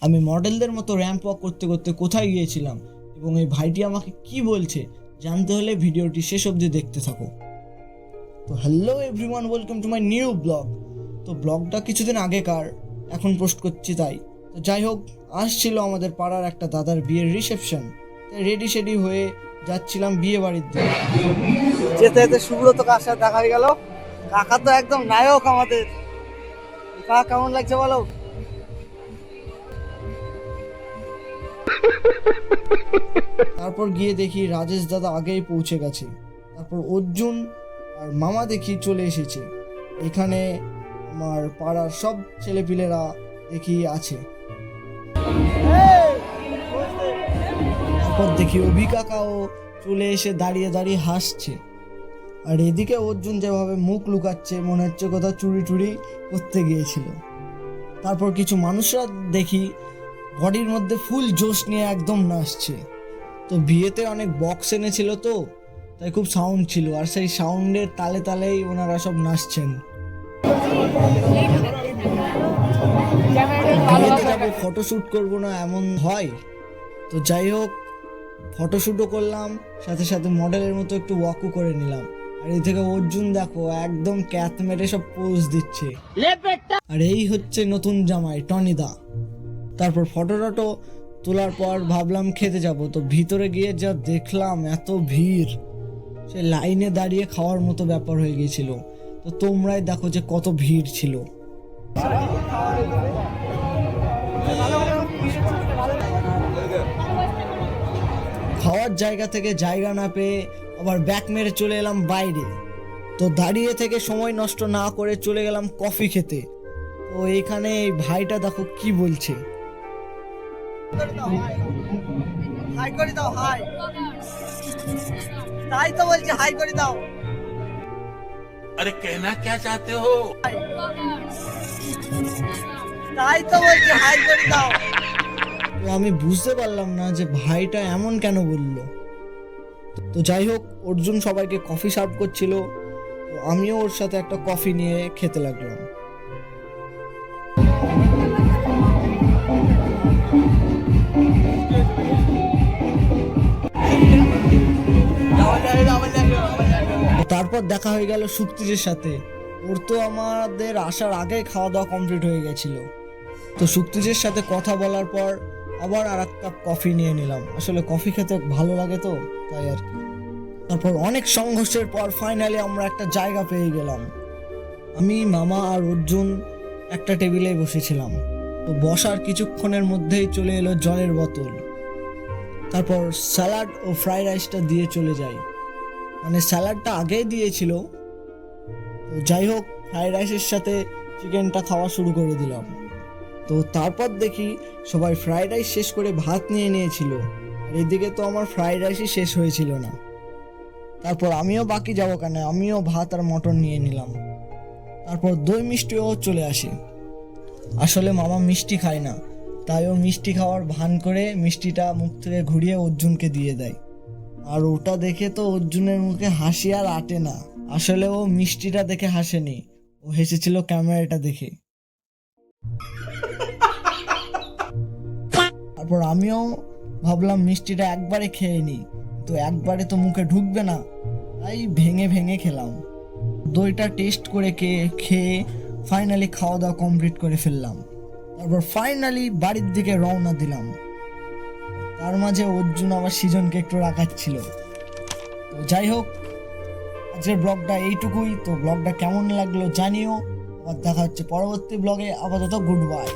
আমি মডেলদের মতো ramp walk করতে করতে কোথায় গিয়েছিলাম এবং এই ভাইটি আমাকে কি বলছে জানতে হলে ভিডিওটি শেষ অবধি দেখতে থাকো। তো hello everyone, welcome to my new blog. তো ব্লগটা কিছুদিন আগেকার, এখন পোস্ট করছি তাই। তো যাই হোক, আসছিল আমাদের পাড়ার একটা দাদার বিয়ের রিসেপশন, তাই রেডি শেডি হয়ে যাচ্ছিলাম বিয়ে বাড়ির দিকে। যেতে যেতে সুব্রত কার সাথে দেখা হয়ে গেল। কাকা তো একদম নায়ক আমাদের। কাকা কেমন লাগছে বলো? তারপর গিয়ে দেখি রাজেশ দাদা আগেই পৌঁছে গেছে। তারপর অর্জুন আর মামা দেখি চলে এসেছে। এখানে আমার পাড়ার সব ছেলেপিলেরা দেখি আছে। তারপর দেখি অভি কাকাও চলে এসে দাঁড়িয়ে দাঁড়িয়ে হাসছে। আর এদিকে অর্জুন যেভাবে মুখ লুকাচ্ছে, মনে হচ্ছে কোথাও চুরি টুরি করতে গিয়েছিল। তারপর কিছু মানুষরা দেখি বডির মধ্যে ফুল জোশ নিয়ে একদম নাচছে। তো বিয়েতে অনেক বক্স এনেছিল, তো তাই খুব সাউন্ড ছিল, আর সেই সাউন্ডের তালে তালেই ওনারা সব নাচছেন। বিয়েতে যাবো, ফটোশ্যুট করবো না এমন হয়? তো যাই হোক, ফটোশ্যুটও করলাম, সাথে সাথে মডেলের মতো একটু ওয়াকও করে নিলাম। আর এই থেকে অর্জুন দেখো একদম ক্যাথ মেরে সব পোজ দিচ্ছে। আর এই হচ্ছে নতুন জামাই টনিদা। তারপর ফটো টটো তোলার পর ভাবলাম খেতে যাব। তো ভিতরে গিয়ে যা দেখলাম, এত ভিড়, সে লাইনে দাঁড়িয়ে খাওয়ার মতো ব্যাপার হয়ে গিয়েছিল। তো তোমরাই দেখো যে কত ভিড় ছিল। খাওয়ার জায়গা থেকে জায়গা না পেয়ে আবার ব্যাক মেরে চলে এলাম বাইরে। তো দাঁড়িয়ে থেকে সময় নষ্ট না করে চলে গেলাম কফি খেতে। তো এইখানে এই ভাইটা দেখো কি বলছে। হাই করে দাও, হাই। তাই তো বলছি, হাই করে দাও। अरे कहना क्या चाहते हो? তাই তো বলছি, হাই করে দাও। তো আমি বুঝতে পারলাম না যে ভাইটা এমন কেন বলল। তো যাই হোক, অর্জুন সবাইকে কফি সার্ভ করছিল, তো আমিও ওর সাথে একটা কফি নিয়ে খেতে লাগলাম। তারপর দেখা হয়ে গেল সুক্তিজের সাথে। ওর তো আমাদের আসার আগে খাওয়া দাওয়া কমপ্লিট হয়ে গেছিল। তো সুক্তিজের সাথে কথা বলার পর আবার আর এক কাপ কফি নিয়ে নিলাম। আসলে কফি খেতে ভালো লাগে, তো তাই আর কি। তারপর অনেক সংঘর্ষের পর ফাইনালি আমরা একটা জায়গা পেয়ে গেলাম। আমি, মামা আর অর্জুন একটা টেবিলে বসেছিলাম। তো বসার কিছুক্ষণের মধ্যেই চলে এলো জলের বোতল। তারপর স্যালাড ও ফ্রাইড রাইসটা দিয়ে চলে যায়। মানে স্যালাডটা আগেই দিয়েছিল। তো যাই হোক, ফ্রাইড রাইসের সাথে চিকেনটা খাওয়া শুরু করে দিলাম। তো তারপর দেখি সবাই ফ্রাইড রাইস শেষ করে ভাত নিয়ে নিয়েছিল, আর এদিকে তো আমার ফ্রাইড রাইসই শেষ হয়েছিল না। তারপর আমিও বাকি যাবো কেন, আমিও ভাত আর মটন নিয়ে নিলাম। তারপর দই মিষ্টিও চলে আসে। আসলে মামা মিষ্টি খায় না, তাই ও মিষ্টি খাওয়ার ভান করে মিষ্টিটা মুখ থেকে ঘুরিয়ে অর্জুনকে দিয়ে দেয়। আর ওটা দেখে তো অর্জুনের মুখে হাসি আর আটে না। আসলে ও মিষ্টিটা দেখে হাসেনি, ও হেসেছিল ক্যামেরাটা দেখে। তারপর আমিও ভাবলাম মিষ্টিটা একবারে খেয়ে নিই, তো একবারে তো মুখে ঢুকবে না, তাই ভেঙে ভেঙে খেলাম। দইটা টেস্ট করে খেয়ে ফাইনালি খাওয়া দাওয়া কমপ্লিট করে ফেললাম। তারপর ফাইনালি বাড়ির দিকে রওনা দিলাম। তার মাঝে অর্জুন আবার সৃজনকে একটু রাখাচ্ছিল। তো যাই হোক, আজকের ব্লগটা এইটুকুই। তো ব্লগটা কেমন লাগলো জানিও। আবার দেখা হচ্ছে পরবর্তী ব্লগে। আপাতত গুড বাই।